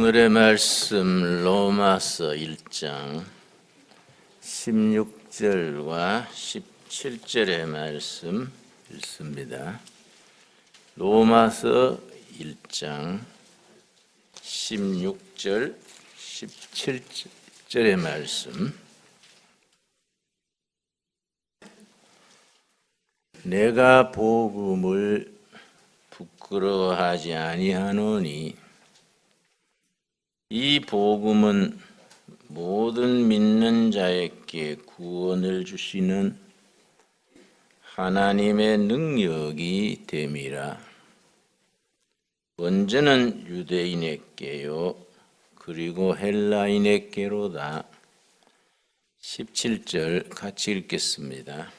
오늘의 말씀 로마서 1장 16절과 17절의 말씀 읽습니다. 로마서 1장 16절 17절의 말씀. 내가 복음을 부끄러워하지 아니하노니 이 복음은 모든 믿는 자에게 구원을 주시는 하나님의 능력이 됨이라. 먼저는 유대인에게요 그리고 헬라인에게로다. 17절 같이 읽겠습니다.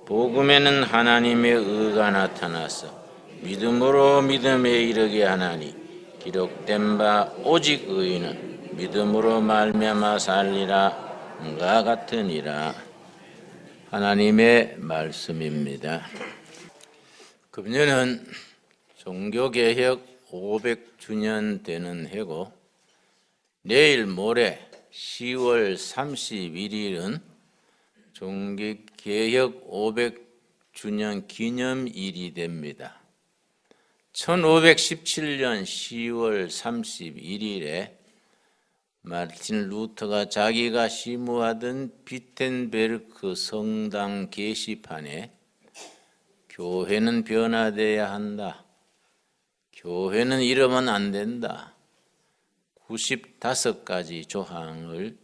복음에는 하나님의 의가 나타나서 믿음으로 믿음에 이르게 하나니 기록된 바 오직 의인은 믿음으로 말미암아 살리라가 같으니라. 하나님의 말씀입니다. 금년은 종교개혁 500주년 되는 해고 내일 모레 10월 31일은 종교개혁 500주년 기념일이 됩니다. 1517년 10월 31일에 마르틴 루터가 자기가 심우하던 비텐베르크 성당 게시판에 교회는 변화되어야 한다. 교회는 이러면 안 된다. 95가지 조항을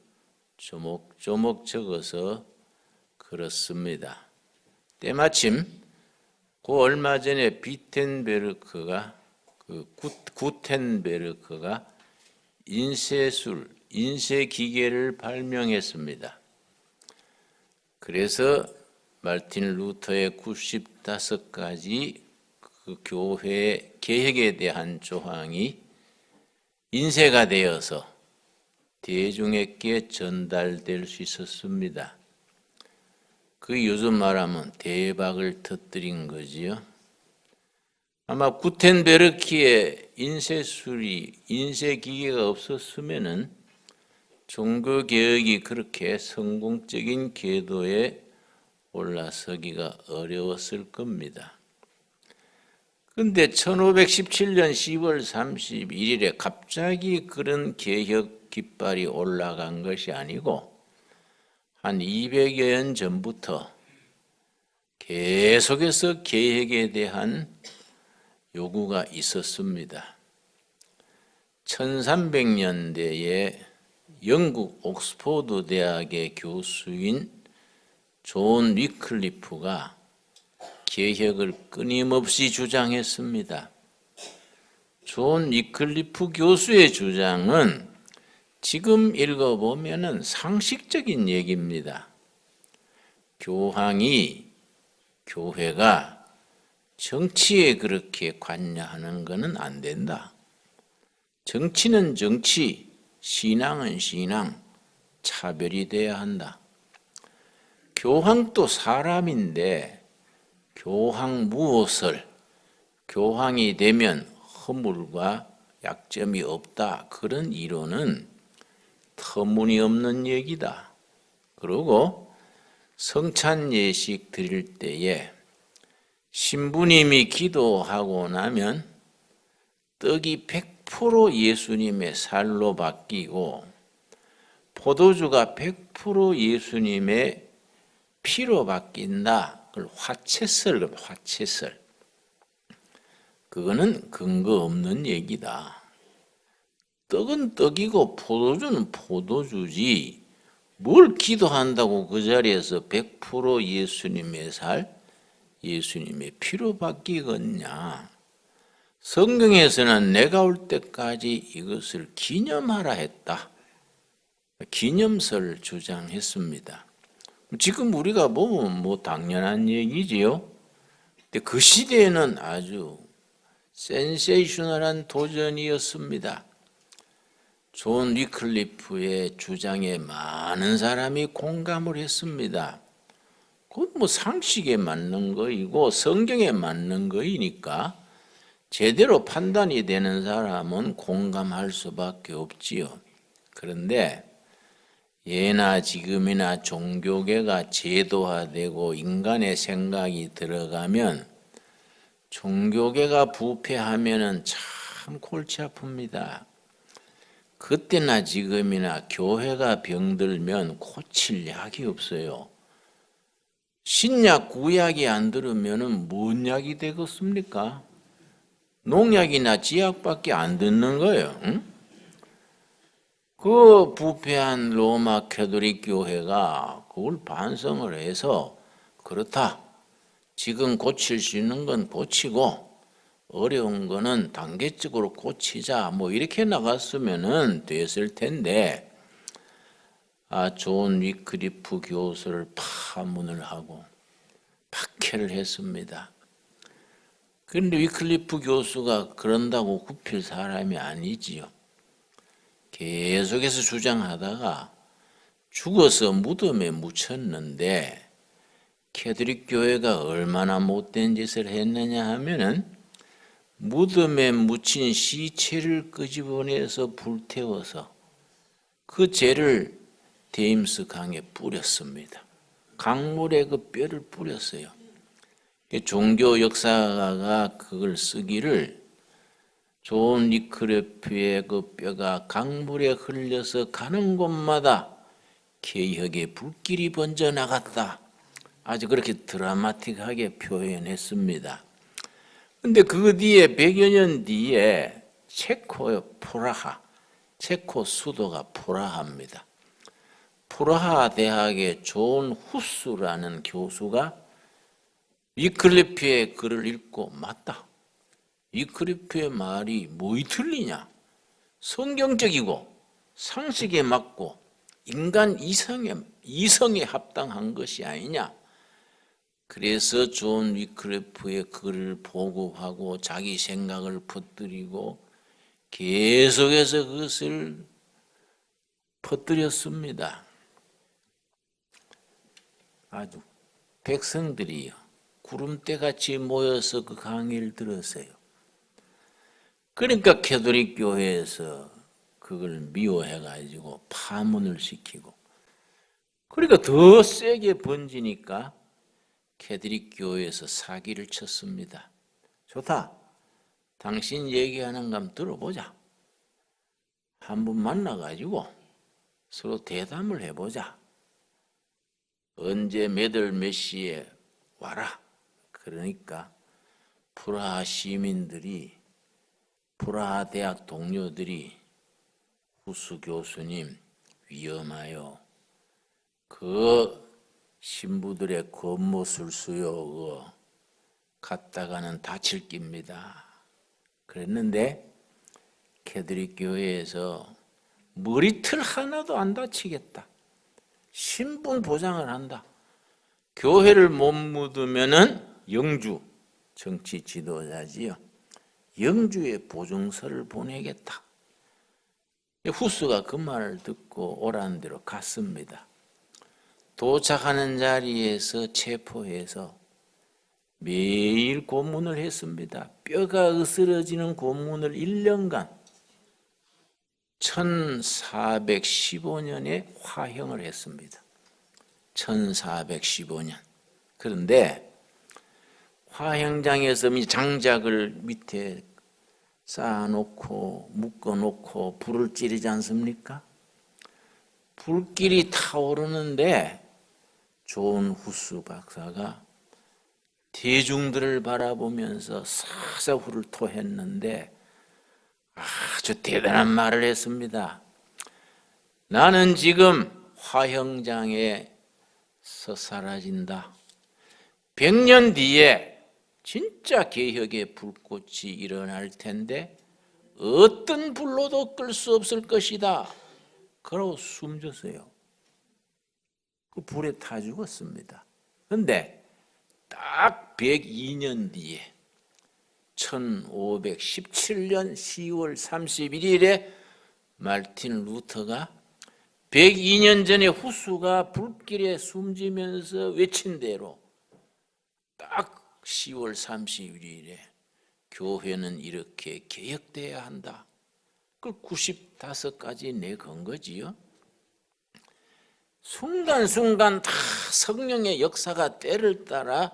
조목조목 적어서 그렇습니다. 때마침 그 얼마 전에 구텐베르크가 인쇄술, 인쇄기계를 발명했습니다. 그래서 마르틴 루터의 95가지 그 교회 개혁에 대한 조항이 인쇄가 되어서 대중에게 전달될 수 있었습니다. 그 요즘 말하면 대박을 터뜨린 거지요. 아마 구텐베르크의 인쇄기계가 없었으면은 종교개혁이 그렇게 성공적인 궤도에 올라서기가 어려웠을 겁니다. 그런데 1517년 10월 31일에 갑자기 그런 개혁 깃발이 올라간 것이 아니고 한 200여 년 전부터 계속해서 개혁에 대한 요구가 있었습니다. 1300년대에 영국 옥스포드 대학의 교수인 존 위클리프가 개혁을 끊임없이 주장했습니다. 존 위클리프 교수의 주장은 지금 읽어보면 상식적인 얘기입니다. 교회가 정치에 그렇게 관여하는 것은 안 된다. 정치는 정치, 신앙은 신앙, 차별이 돼야 한다. 교황도 사람인데 교황 무엇을 교황이 되면 허물과 약점이 없다. 그런 이론은 터무니없는 얘기다. 그리고 성찬 예식 드릴 때에 신부님이 기도하고 나면 떡이 100% 예수님의 살로 바뀌고 포도주가 100% 예수님의 피로 바뀐다. 그걸 화채설. 그거는 근거 없는 얘기다. 떡은 떡이고 포도주는 포도주지 뭘 기도한다고 그 자리에서 100% 예수님의 살, 예수님의 피로 바뀌겠냐. 성경에서는 내가 올 때까지 이것을 기념하라 했다. 기념설 주장했습니다. 지금 우리가 보면 뭐 당연한 얘기지요. 근데 그 시대에는 아주 센세이셔널한 도전이었습니다. 존 위클리프의 주장에 많은 사람이 공감을 했습니다. 그건 뭐 상식에 맞는 거이고 성경에 맞는 거이니까 제대로 판단이 되는 사람은 공감할 수밖에 없지요. 그런데 예나 지금이나 종교계가 제도화되고 인간의 생각이 들어가면 종교계가 부패하면은 참 골치 아픕니다. 그때나 지금이나 교회가 병들면 고칠 약이 없어요. 신약 구약이 안 들으면은 뭔 약이 되겠습니까? 농약이나 지약밖에 안 듣는 거예요. 응? 그 부패한 로마 가톨릭 교회가 그걸 반성을 해서 그렇다. 지금 고칠 수 있는 건 고치고 어려운 거는 단계적으로 고치자. 뭐 이렇게 나갔으면은 됐을 텐데 존 위클리프 교수를 파문을 하고 박해를 했습니다. 그런데 위클리프 교수가 그런다고 굽힐 사람이 아니지요. 계속해서 주장하다가 죽어서 무덤에 묻혔는데 가톨릭 교회가 얼마나 못된 짓을 했느냐 하면은 무덤에 묻힌 시체를 끄집어내서 불태워서 그 죄를 데임스 강에 뿌렸습니다. 강물에 그 뼈를 뿌렸어요. 종교 역사가가 그걸 쓰기를 존 위클리프의 그 뼈가 강물에 흘려서 가는 곳마다 개혁의 불길이 번져 나갔다. 아주 그렇게 드라마틱하게 표현했습니다. 근데 그 뒤에 100여 년 뒤에 체코의 프라하, 체코 수도가 프라하입니다. 프라하 대학의 존 후스라는 교수가 위클리프의 글을 읽고 맞다. 위클리프의 말이 뭐이 틀리냐? 성경적이고 상식에 맞고 인간 이성에 합당한 것이 아니냐? 그래서 존 위클리프의 글을 보고하고 자기 생각을 퍼뜨리고 계속해서 그것을 퍼뜨렸습니다. 아주 백성들이요 구름대같이 모여서 그 강의를 들었어요. 그러니까 가톨릭 교회에서 그걸 미워해가지고 파문을 시키고 그러니까 더 세게 번지니까 가톨릭 교회에서 사기를 쳤습니다. 좋다. 당신 얘기하는 거 한번 들어보자. 한번 만나가지고 서로 대담을 해보자. 언제 몇 월 몇 시에 와라. 그러니까 프라하 시민들이 프라하 대학 동료들이 후스 교수님 위험하여 그 신부들의 겉모술수요 갔다가는 다칠 깁니다. 그랬는데 가톨릭 교회에서 머리털 하나도 안 다치겠다. 신분 보장을 한다. 교회를 못 묻으면은 영주 정치 지도자지요. 영주에 보증서를 보내겠다. 후스가 그 말을 듣고 오라는 대로 갔습니다. 도착하는 자리에서 체포해서 매일 고문을 했습니다. 뼈가 으스러지는 고문을 1년간 1415년에 화형을 했습니다. 1415년. 그런데 화형장에서 장작을 밑에 쌓아놓고 묶어놓고 불을 찌르지 않습니까? 불길이 타오르는데 존 후스 박사가 대중들을 바라보면서 사사후를 토했는데 아주 대단한 말을 했습니다. 나는 지금 화형장에서 사라진다. 100년 뒤에 진짜 개혁의 불꽃이 일어날 텐데 어떤 불로도 끌 수 없을 것이다. 그러고 숨졌어요. 그 불에 타 죽었습니다. 그런데 딱 102년 뒤에 1517년 10월 31일에 말틴 루터가 102년 전에 후수가 불길에 숨지면서 외친 대로 딱 10월 31일에 교회는 이렇게 개혁돼야 한다. 그걸 95가지 내건 거지요. 순간순간 다 성령의 역사가 때를 따라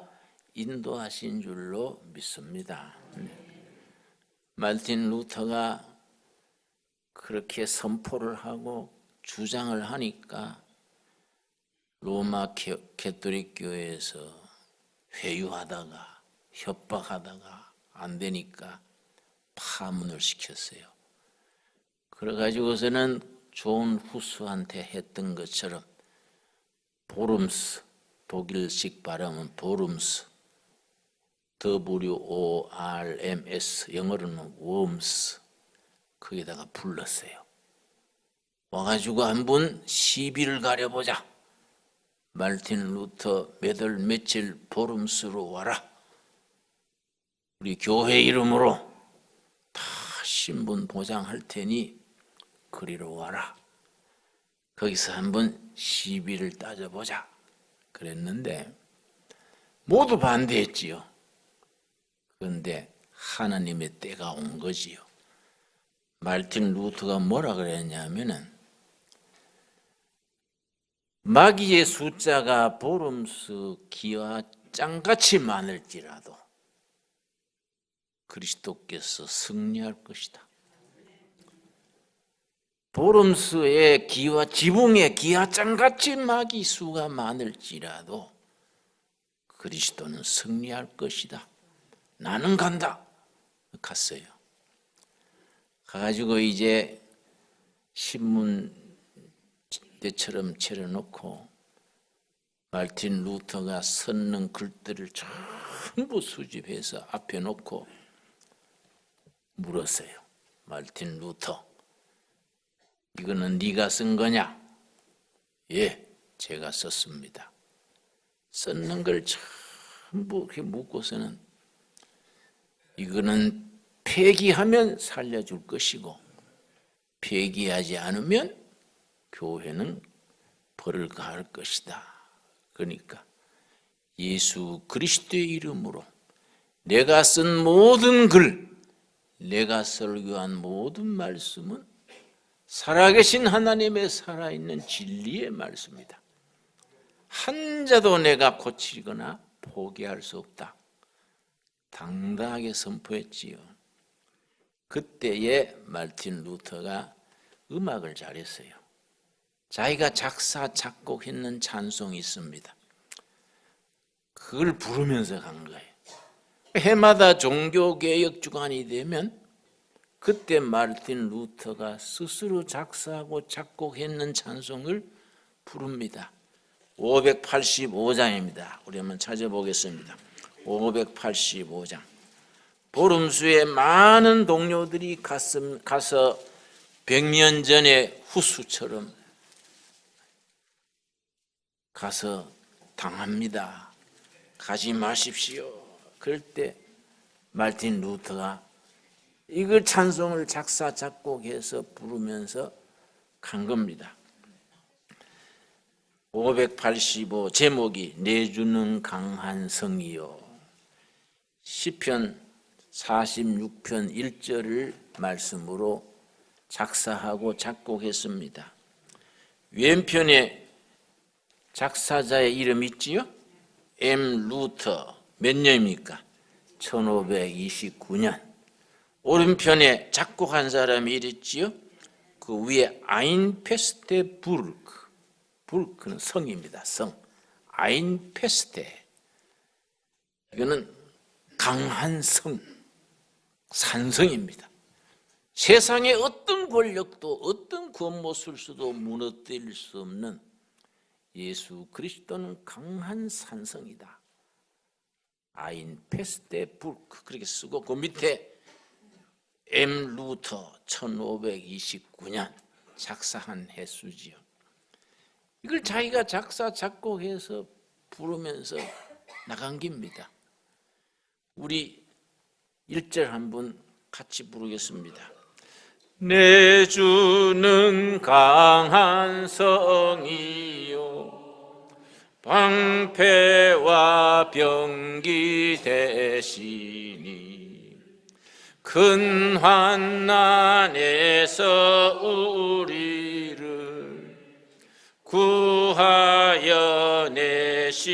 인도하신 줄로 믿습니다. 말틴 루터가 그렇게 선포를 하고 주장을 하니까 로마 가톨릭 교회에서 회유하다가 협박하다가 안 되니까 파문을 시켰어요. 그래가지고서는 존 후스한테 했던 것처럼 보름스, 독일식 발음은 보름스, WORMS, 영어로는 웜스, 거기다가 불렀어요. 와가지고 한번 시비를 가려보자. 말틴 루터 며칠 보름스로 와라. 우리 교회 이름으로 다 신분 보장할 테니 그리로 와라. 거기서 한번 시비를 따져보자. 그랬는데 모두 반대했지요. 그런데 하나님의 때가 온 거지요. 말틴 루터가 뭐라 그랬냐면은 마귀의 숫자가 보름스 기와 짱같이 많을지라도 그리스도께서 승리할 것이다. 보름스의 기와 지붕의 기와 짱같이 마귀 수가 많을지라도 그리스도는 승리할 것이다. 나는 간다. 갔어요. 가가지고 이제 신문 때처럼 차려놓고 말틴 루터가 썼는 글들을 전부 수집해서 앞에 놓고 물었어요. 말틴 루터, 이거는 네가 쓴 거냐? 예, 제가 썼습니다. 썼는 걸 전부 이렇게 묻고서는 이거는 폐기하면 살려줄 것이고 폐기하지 않으면 교회는 벌을 가할 것이다. 그러니까 예수 그리스도의 이름으로 내가 쓴 모든 글, 내가 설교한 모든 말씀은 살아계신 하나님의 살아있는 진리의 말씀이다. 한 자도 내가 고치거나 포기할 수 없다. 당당하게 선포했지요. 그때에 말틴 루터가 음악을 잘했어요. 자기가 작사 작곡했는 찬송이 있습니다. 그걸 부르면서 간 거예요. 해마다 종교개혁 주간이 되면 그때 말틴 루터가 스스로 작사하고 작곡했는 찬송을 부릅니다. 585장입니다. 우리 한번 찾아보겠습니다. 585장. 보름수에 많은 동료들이 가서 100년 전에 후수처럼 가서 당합니다. 가지 마십시오. 그럴 때 말틴 루터가 이걸 찬송을 작사 작곡해서 부르면서 간 겁니다. 585 제목이 내주는 강한 성이요. 시편 46편 1절을 말씀으로 작사하고 작곡했습니다. 왼편에 작사자의 이름 있지요? M. 루터. 몇 년입니까? 1529년. 오른편에 작곡한 사람이 있지요? 그 위에 아인페스테 부르크. 부르크는 성입니다. 성. 아인페스테. 이거는 강한 성, 산성입니다. 세상의 어떤 권력도 어떤 권모술수도 무너뜨릴 수 없는 예수 그리스도는 강한 산성이다. 아인페스테 부르크 그렇게 쓰고 그 밑에 M. 루터 1529년 작사한 횟수지요. 이걸 자기가 작사 작곡해서 부르면서 나간 겁니다. 우리 1절 한번 같이 부르겠습니다. 내 주는 강한 성이요 방패와 병기 되시니 큰 환난에서 우리를 구하여 내시리로다.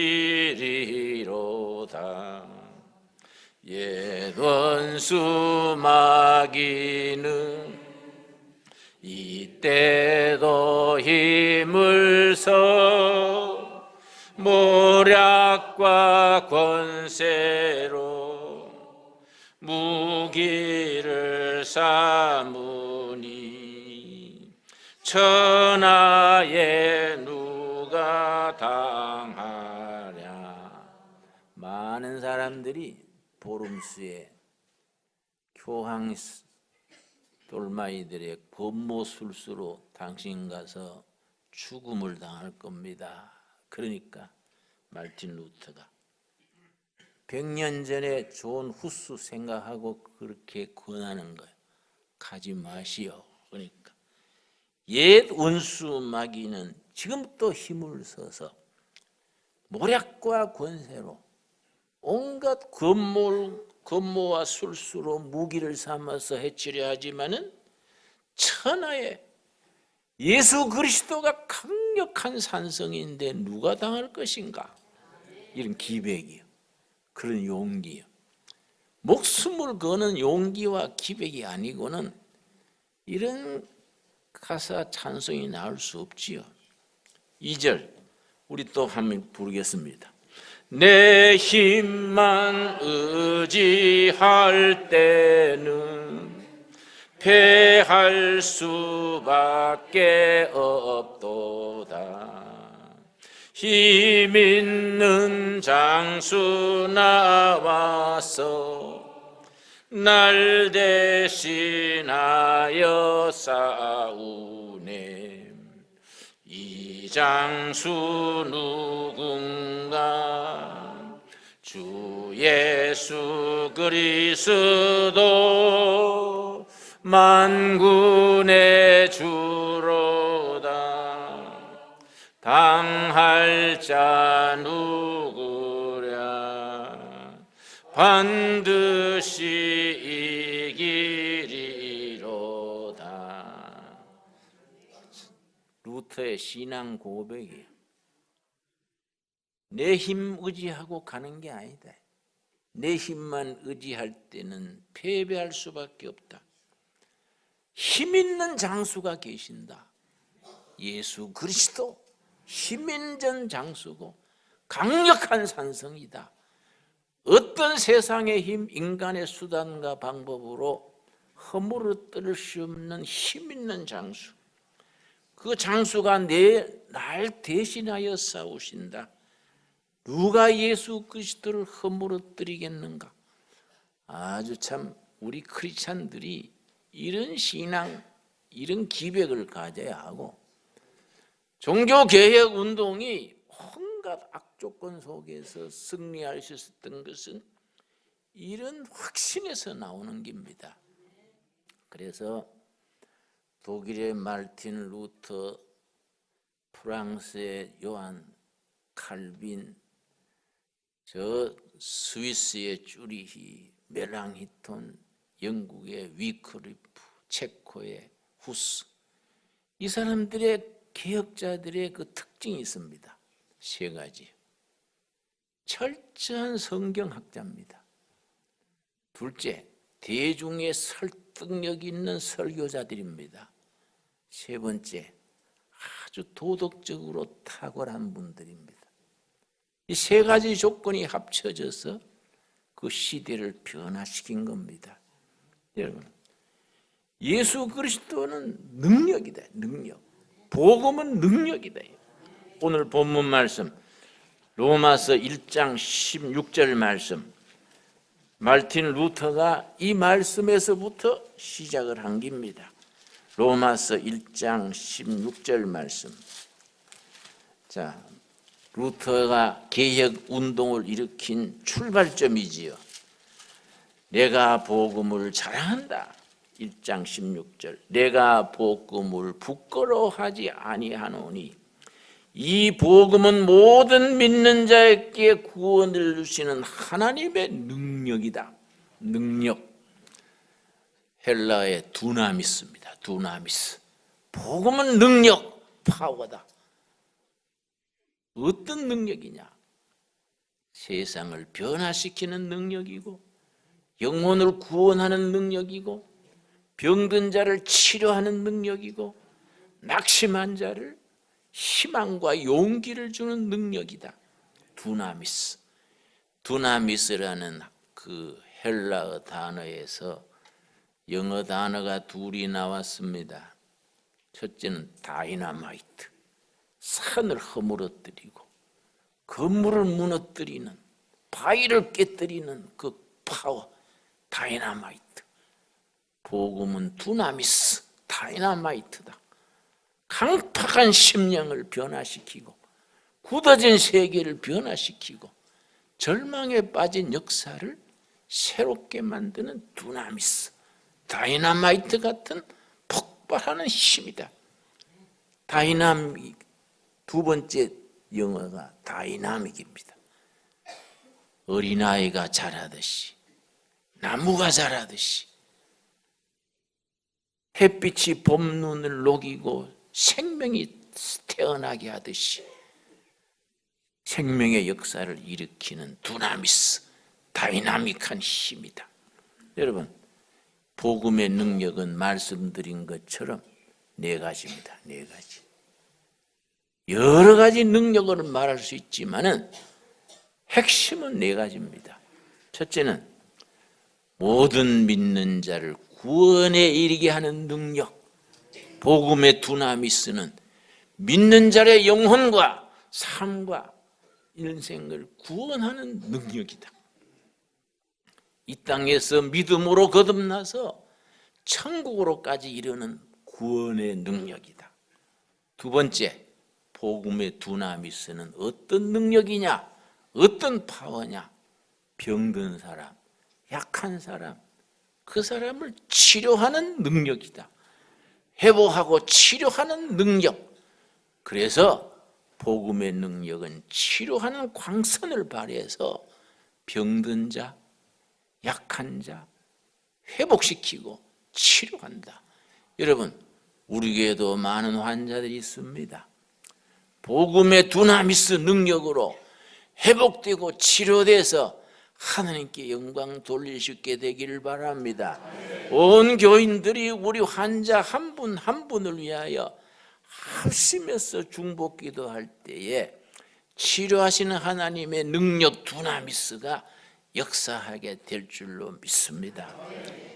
옛 원수 마귀는 이때도 힘을 써 모략과 권세로 무기를 삼으니 천하에 누가 당하랴. 많은 사람들이 보름수에 교황 돌마이들의 권모술수로 당신 가서 죽음을 당할 겁니다. 그러니까 말틴 루터가 100년 전에 좋은 후수 생각하고 그렇게 권하는 거예요. 가지 마시오. 그러니까 옛 원수 마귀는 지금도 힘을 써서 모략과 권세로 온갖 권모와 술수로 무기를 삼아서 해치려 하지만은 천하에 예수 그리스도가 강력한 산성인데 누가 당할 것인가? 이런 기백이요. 그런 용기요. 목숨을 거는 용기와 기백이 아니고는 이런 가사 찬송이 나올 수 없지요. 2절 우리 또 한번 부르겠습니다. 내 힘만 의지할 때는 패할 수밖에 없도다. 힘 있는 장수 나와서 날 대신하여 싸우네. 이 장수 누군가? 주 예수 그리스도 만군의 주로다. 당할 자 누구랴? 반드시 이기리로다. 루터의 신앙 고백이에요. 내 힘 의지하고 가는 게 아니다. 내 힘만 의지할 때는 패배할 수밖에 없다. 힘 있는 장수가 계신다. 예수 그리스도 힘 있는 장수고 강력한 산성이다. 어떤 세상의 힘, 인간의 수단과 방법으로 허물어뜨릴 수 없는 힘 있는 장수. 그 장수가 날 대신하여 싸우신다. 누가 예수 그리스도를 허물어뜨리겠는가? 아주 참 우리 크리스찬들이 이런 신앙, 이런 기백을 가져야 하고, 종교개혁 운동이 온갖 악조건 속에서 승리할 수 있었던 것은 이런 확신에서 나오는 겁니다. 그래서 독일의 말틴 루터, 프랑스의 요한 칼빈, 저 스위스의 쭈리히, 멜랑히톤, 영국의 위크리프, 체코의 후스, 이 사람들의 개혁자들의 그 특징이 있습니다. 세 가지. 철저한 성경학자입니다. 둘째, 대중의 설득력 있는 설교자들입니다. 세 번째, 아주 도덕적으로 탁월한 분들입니다. 이 세 가지 조건이 합쳐져서 그 시대를 변화시킨 겁니다. 여러분, 예수 그리스도는 능력이다. 능력. 복음은 능력이다. 오늘 본문 말씀 로마서 1장 16절 말씀, 말틴 루터가 이 말씀에서부터 시작을 한 겁니다. 로마서 1장 16절 말씀. 자, 루터가 개혁 운동을 일으킨 출발점이지요. 내가 복음을 자랑한다. 1장 16절. 내가 복음을 부끄러워하지 아니하노니 이 복음은 모든 믿는 자에게 구원을 주시는 하나님의 능력이다. 능력. 헬라의 두나미스입니다. 두나미스. 복음은 능력, 파워다. 어떤 능력이냐? 세상을 변화시키는 능력이고 영혼을 구원하는 능력이고 병든 자를 치료하는 능력이고 낙심한 자를 희망과 용기를 주는 능력이다. 두나미스. 두나미스라는 그 헬라어 단어에서 영어 단어가 둘이 나왔습니다. 첫째는 다이나마이트. 산을 허물어뜨리고 건물을 무너뜨리는, 바위를 깨뜨리는 그 파워, 다이나마이트. 복음은 두나미스, 다이나마이트다. 강팍한 심령을 변화시키고 굳어진 세계를 변화시키고 절망에 빠진 역사를 새롭게 만드는 두나미스, 다이나마이트 같은 폭발하는 힘이다. 다이나믹, 두 번째 영어가 다이나믹입니다. 어린아이가 자라듯이, 나무가 자라듯이, 햇빛이 봄눈을 녹이고 생명이 태어나게 하듯이 생명의 역사를 일으키는 두나미스, 다이나믹한 힘이다. 여러분, 복음의 능력은 말씀드린 것처럼 네 가지입니다. 네 가지. 여러 가지 능력을 말할 수 있지만은 핵심은 네 가지입니다. 첫째는 모든 믿는 자를 구원에 이르게 하는 능력. 복음의 두나미스는 믿는 자의 영혼과 삶과 인생을 구원하는 능력이다. 이 땅에서 믿음으로 거듭나서 천국으로까지 이르는 구원의 능력이다. 두 번째, 복음의 두나미스는 어떤 능력이냐? 어떤 파워냐? 병든 사람, 약한 사람, 그 사람을 치료하는 능력이다. 회복하고 치료하는 능력. 그래서 복음의 능력은 치료하는 광선을 발휘해서 병든 자, 약한 자 회복시키고 치료한다. 여러분, 우리 교회도 많은 환자들이 있습니다. 복음의 두나미스 능력으로 회복되고 치료돼서 하나님께 영광 돌릴 수 있게 되기를 바랍니다. 온 교인들이 우리 환자 한 분 한 분을 위하여 합심해서 중보기도 할 때에 치료하시는 하나님의 능력 두나미스가 역사하게 될 줄로 믿습니다.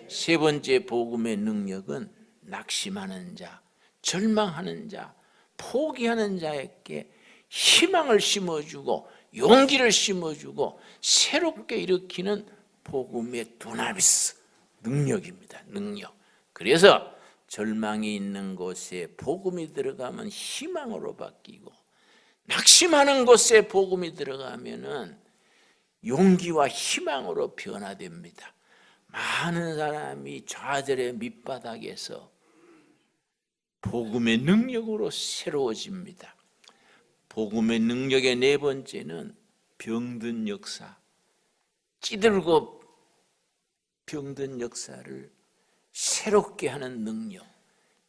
세 번째 복음의 능력은 낙심하는 자, 절망하는 자, 포기하는 자에게 희망을 심어주고 용기를 심어주고 새롭게 일으키는 복음의 두나미스 능력입니다. 능력. 그래서 절망이 있는 곳에 복음이 들어가면 희망으로 바뀌고 낙심하는 곳에 복음이 들어가면은 용기와 희망으로 변화됩니다. 많은 사람이 좌절의 밑바닥에서 복음의 능력으로 새로워집니다. 복음의 능력의 네 번째는 병든 역사, 찌들고 병든 역사를 새롭게 하는 능력,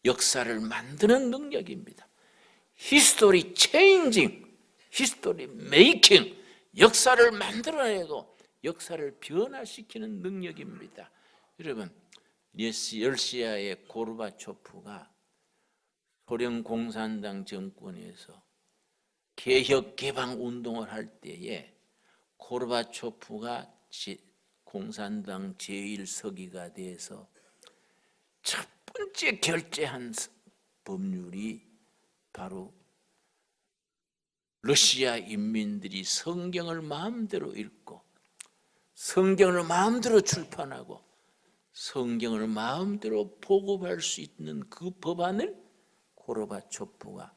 역사를 만드는 능력입니다. 히스토리 체인징, 히스토리 메이킹, 역사를 만들어내고 역사를 변화시키는 능력입니다. 여러분, 러시아의 고르바초프가 소련 공산당 정권에서 개혁 개방 운동을 할 때에 고르바초프가 공산당 제1서기가 돼서 첫 번째 결재한 법률이 바로 러시아 인민들이 성경을 마음대로 읽고 성경을 마음대로 출판하고 성경을 마음대로 보급할 수 있는 그 법안을 고르바초프가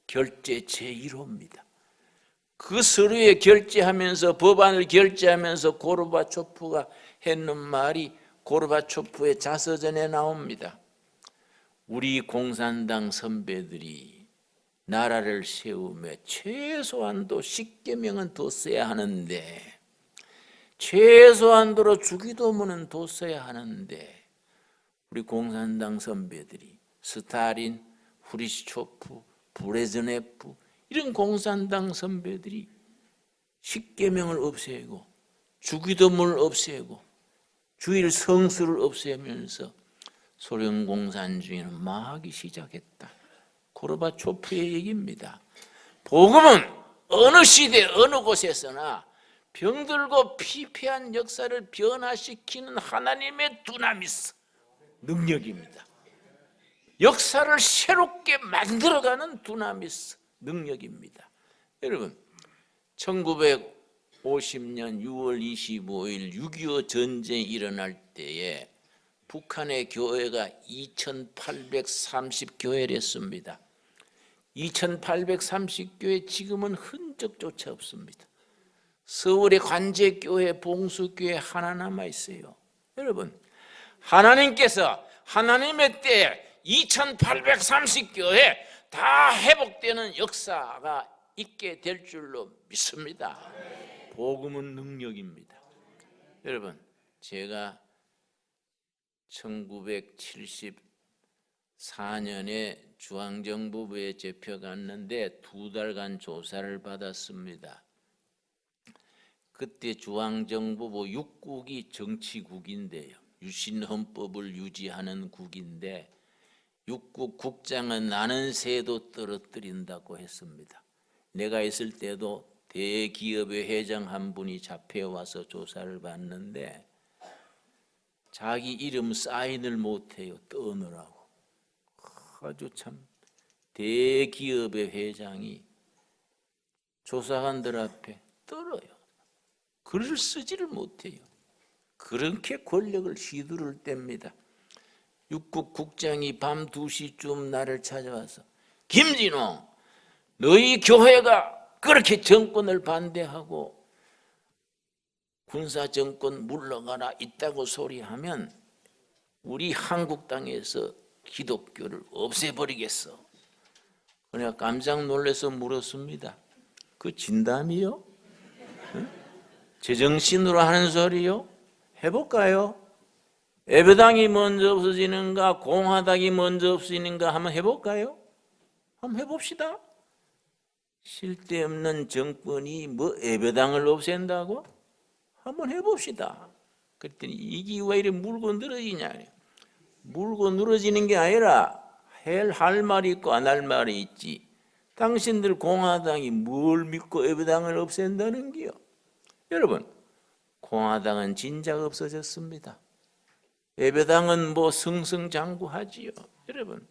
결제 제1호입니다. 그 서류에 결제하면서 법안을 결제하면서 고르바초프가 했는 말이 고르바초프의 자서전에 나옵니다. 우리 공산당 선배들이 나라를 세우며 최소한도 10계명은 뒀어야 하는데, 최소한도로 주기도문은 뒀어야 하는데, 우리 공산당 선배들이 스탈린, 후리시초프, 브레즈네프 이런 공산당 선배들이 10계명을 없애고 주기도문을 없애고 주일 성수를 없애면서 소련 공산주의는 망하기 시작했다. 고르바초프의 얘기입니다. 복음은 어느 시대 어느 곳에서나 병들고 피폐한 역사를 변화시키는 하나님의 두나미스 능력입니다. 역사를 새롭게 만들어가는 두나미스 능력입니다. 여러분, 1950년 6월 25일 6.25 전쟁이 일어날 때에 북한의 교회가 2830교회랬습니다. 2830교회 지금은 흔적조차 없습니다. 서울의 관제교회, 봉수교회 하나 남아있어요. 여러분, 하나님께서 하나님의 때 2830교회 다 회복되는 역사가 있게 될 줄로 믿습니다. 복음은 능력입니다. 여러분, 제가 1974년에 중앙정보부에 잡혀갔는데 2달간 조사를 받았습니다. 그때 중앙정보부 6국이 정치국인데요, 유신헌법을 유지하는 국인데 6국 국장은 나는 새도 떨어뜨린다고 했습니다. 내가 있을 때도 대기업의 회장 한 분이 잡혀와서 조사를 받는데 자기 이름 사인을 못해요. 떠느라고. 아주 참, 대기업의 회장이 조사관들 앞에 떨어요. 글을 쓰지를 못해요. 그렇게 권력을 휘두를 때입니다. 육국 국장이 밤 2시쯤 나를 찾아와서, 김진호, 너희 교회가 그렇게 정권을 반대하고 군사정권 물러가라 있다고 소리하면 우리 한국 땅에서 기독교를 없애버리겠어. 그냥 깜짝 놀라서 물었습니다. 그 진담이요? 제정신으로 하는 소리요? 해볼까요? 예배당이 먼저 없어지는가 공화당이 먼저 없어지는가 한번 해볼까요? 한번 해봅시다. 쓸데없는 정권이 뭐 예배당을 없앤다고? 한번 해봅시다. 그랬더니 이게 왜 이렇게 물고 늘어지냐. 물고 늘어지는 게 아니라 할 말이 있고 안 할 말이 있지. 당신들 공화당이 뭘 믿고 예배당을 없앤다는 게요? 여러분, 공화당은 진작 없어졌습니다. 예배당은 뭐 승승장구하지요. 여러분,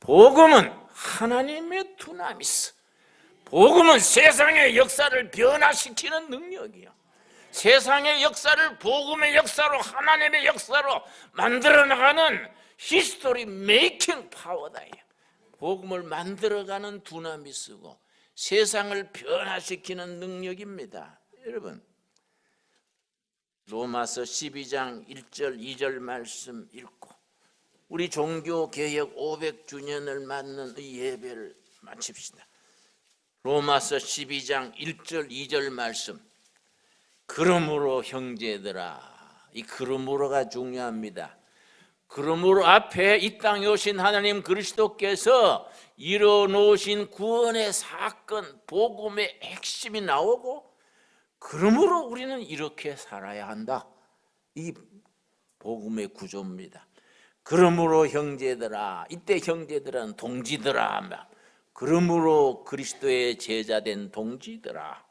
복음은 하나님의 두나미스. 복음은 세상의 역사를 변화시키는 능력이요. 세상의 역사를 복음의 역사로, 하나님의 역사로 만들어 나가는 히스토리 메이킹 파워다. 복음을 만들어가는 두나미스고 세상을 변화시키는 능력입니다. 여러분, 로마서 12장 1절 2절 말씀 읽고 우리 종교개혁 500주년을 맞는 이 예배를 마칩시다. 로마서 12장 1절 2절 말씀. 그러므로 형제들아, 이 그러므로가 중요합니다. 그러므로 앞에 이 땅에 오신 하나님 그리스도께서 이뤄놓으신 구원의 사건, 복음의 핵심이 나오고, 그러므로 우리는 이렇게 살아야 한다. 이 복음의 구조입니다. 그러므로 형제들아, 이때 형제들은 동지들아, 그러므로 그리스도의 제자된 동지들아,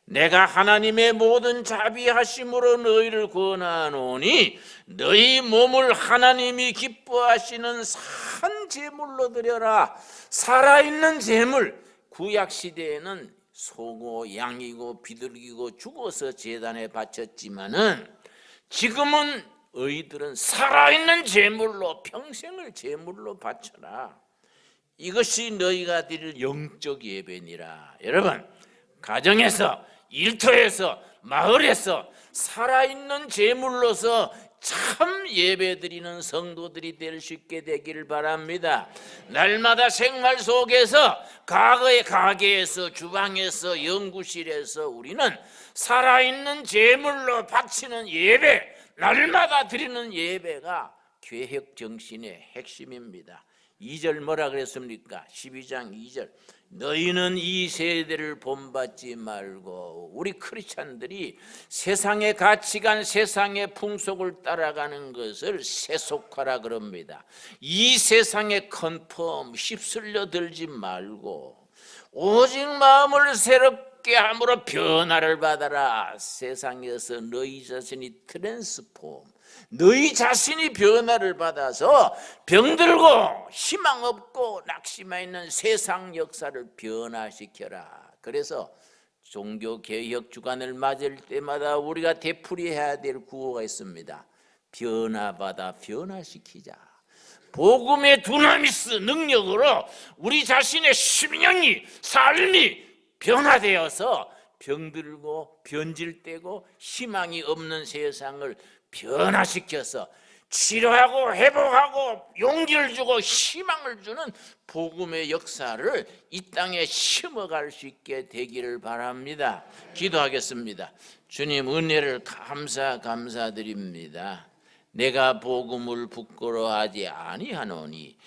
내가 하나님의 모든 자비하심으로 너희를 권하노니 너희 몸을 하나님이 기뻐하시는 산 제물로 드려라. 살아있는 제물. 구약 시대에는 소고 양이고 비둘기고 죽어서 제단에 바쳤지만은 지금은 너희들은 살아있는 제물로 평생을 제물로 바쳐라. 이것이 너희가 드릴 영적 예배니라. 여러분, 가정에서, 일터에서, 마을에서 살아있는 제물로서 참 예배드리는 성도들이 될 수 있게 되기를 바랍니다. 날마다 생활 속에서, 과거의 가게에서, 주방에서, 연구실에서 우리는 살아있는 제물로 바치는 예배, 날마다 드리는 예배가 계획 정신의 핵심입니다. 2절 뭐라 그랬습니까? 12장 2절, 너희는 이 세대를 본받지 말고, 우리 크리스찬들이 세상의 가치관, 세상의 풍속을 따라가는 것을 세속화라 그럽니다. 이 세상에 컨펌 휩쓸려 들지 말고 오직 마음을 새롭게 함으로 변화를 받아라. 세상에서 너희 자신이 트랜스폼, 너희 자신이 변화를 받아서 병들고 희망 없고 낙심해 있는 세상 역사를 변화시켜라. 그래서 종교개혁 주간을 맞을 때마다 우리가 되풀이해야 될 구호가 있습니다. 변화받아 변화시키자. 복음의 두나미스 능력으로 우리 자신의 심령이, 삶이 변화되어서 병들고 변질되고 희망이 없는 세상을 변화시켜서 치료하고 회복하고 용기를 주고 희망을 주는 복음의 역사를 이 땅에 심어갈 수 있게 되기를 바랍니다. 기도하겠습니다. 주님, 은혜를 감사드립니다. 내가 복음을 부끄러워하지 아니하노니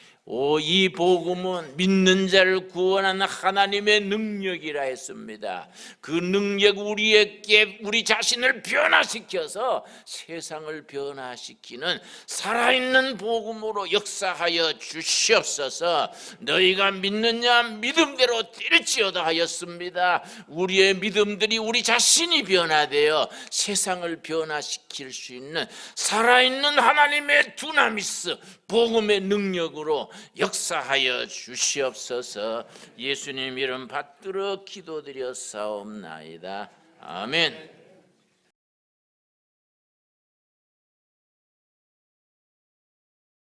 이 복음은 믿는 자를 구원하는 하나님의 능력이라 했습니다. 그 능력, 우리 자신을 변화시켜서 세상을 변화시키는 살아있는 복음으로 역사하여 주시옵소서. 너희가 믿느냐 믿음대로 될지어다 하였습니다. 우리의 믿음들이 우리 자신이 변화되어 세상을 변화시킬 수 있는 살아있는 하나님의 두나미스 복음의 능력으로 역사하여 주시옵소서. 예수님 이름 받들어 기도드려 사옵나이다. 아멘.